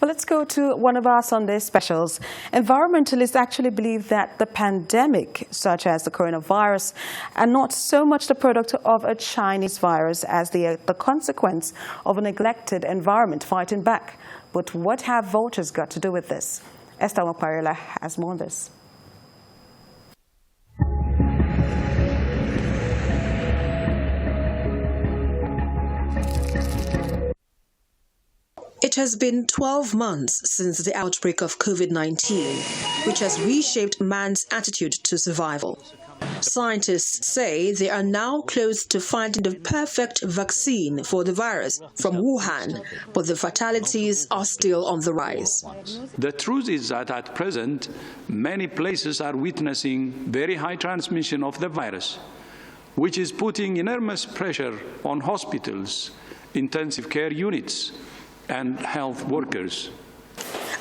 Well, let's go to one of our Sunday specials. Environmentalists actually believe that the pandemic, such as the coronavirus, are not so much the product of a Chinese virus as the consequence of a neglected environment fighting back. But what have vultures got to do with this? Esther Maparela has more on this. It has been 12 months since the outbreak of COVID-19, which has reshaped man's attitude to survival. Scientists say they are now close to finding the perfect vaccine for the virus from Wuhan, but the fatalities are still on the rise. The truth is that at present, many places are witnessing very high transmission of the virus, which is putting enormous pressure on hospitals, intensive care units, and health workers.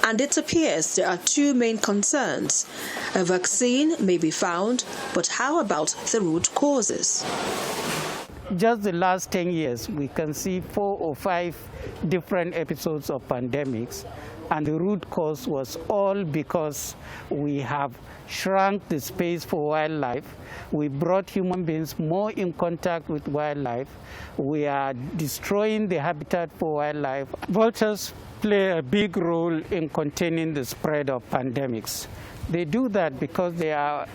And it appears there are two main concerns. A vaccine may be found, but how about the root causes? Just the last 10 years, we can see 4 or 5 different episodes of pandemics, and the root cause was all because we have shrunk the space for wildlife. We brought human beings more in contact with wildlife. We are destroying the habitat for wildlife. Vultures play a big role in containing the spread of pandemics. They do that because they are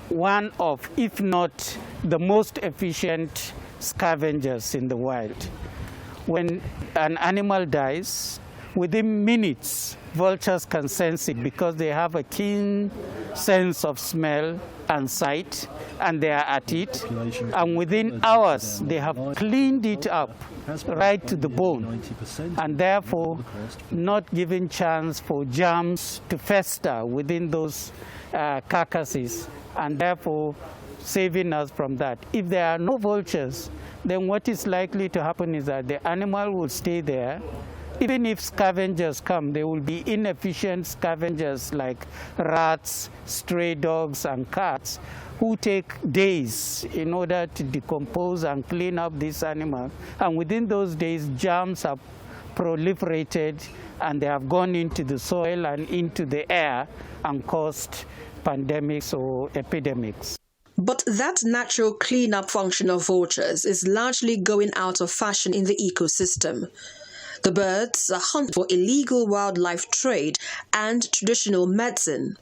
one of, if not the most efficient scavengers in the wild. When an animal dies, within minutes, vultures can sense it because they have a keen sense of smell and sight, and they are at it. And within hours, they have cleaned it up right to the bone, and therefore not giving chance for germs to fester within those carcasses, and therefore saving us from that. If there are no vultures, then what is likely to happen is that the animal will stay there. Even if scavengers come, they will be inefficient scavengers like rats, stray dogs, and cats, who take days in order to decompose and clean up this animal. And within those days, germs have proliferated, and they have gone into the soil and into the air and caused pandemics or epidemics. But that natural cleanup function of vultures is largely going out of fashion in the ecosystem. The birds are hunted for illegal wildlife trade and traditional medicine.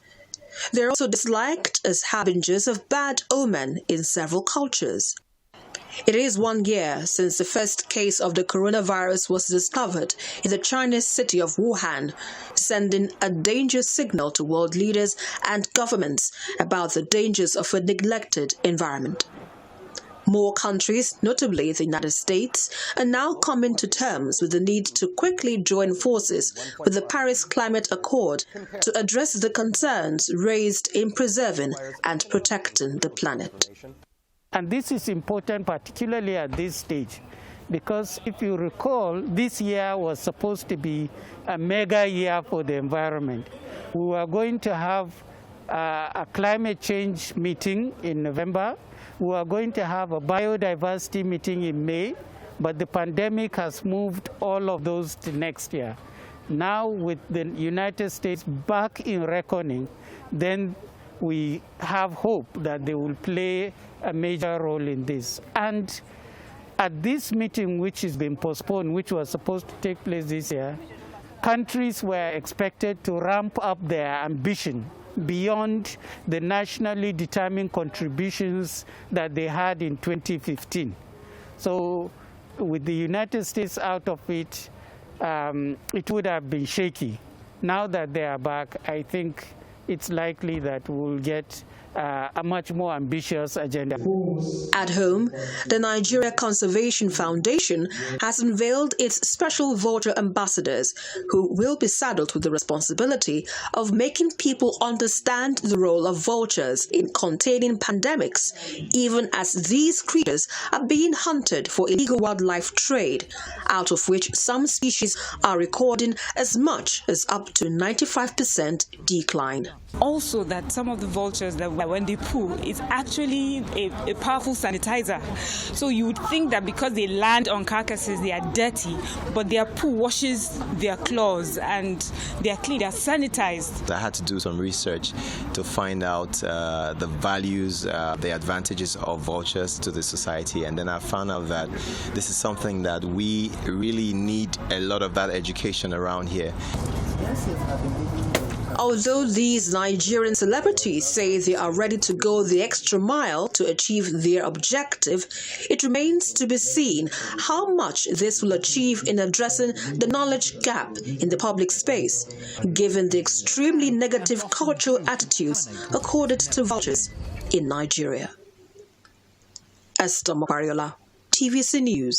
They're also disliked as harbingers of bad omen in several cultures. It is 1 year since the first case of the coronavirus was discovered in the Chinese city of Wuhan, sending a danger signal to world leaders and governments about the dangers of a neglected environment. More countries, notably the United States, are now coming to terms with the need to quickly join forces with the Paris Climate Accord to address the concerns raised in preserving and protecting the planet. And this is important, particularly at this stage, because if you recall, this year was supposed to be a mega year for the environment. We were going to have a climate change meeting in November. We are going to have a biodiversity meeting in May, but the pandemic has moved all of those to next year. Now, with the United States back in reckoning, then we have hope that they will play a major role in this. And at this meeting, which has been postponed, which was supposed to take place this year, countries were expected to ramp up their ambition beyond the nationally determined contributions that they had in 2015. So with the United States out of it, it would have been shaky. Now that they are back, I think it's likely that we'll get a much more ambitious agenda. At home, the Nigeria Conservation Foundation has unveiled its special vulture ambassadors, who will be saddled with the responsibility of making people understand the role of vultures in containing pandemics, even as these creatures are being hunted for illegal wildlife trade, out of which some species are recording as much as up to 95% decline. Also, that some of the vultures that were that when they poo, it's actually a powerful sanitizer. So you would think that because they land on carcasses, they are dirty, but their poo washes their claws and they are clean, they are sanitized. I had to do some research to find out the values, the advantages of vultures to the society, and then I found out that this is something that we really need a lot of that education around here. Although these Nigerian celebrities say they are ready to go the extra mile to achieve their objective, it remains to be seen how much this will achieve in addressing the knowledge gap in the public space, given the extremely negative cultural attitudes accorded to vultures in Nigeria. Esther Mokariola, TVC News.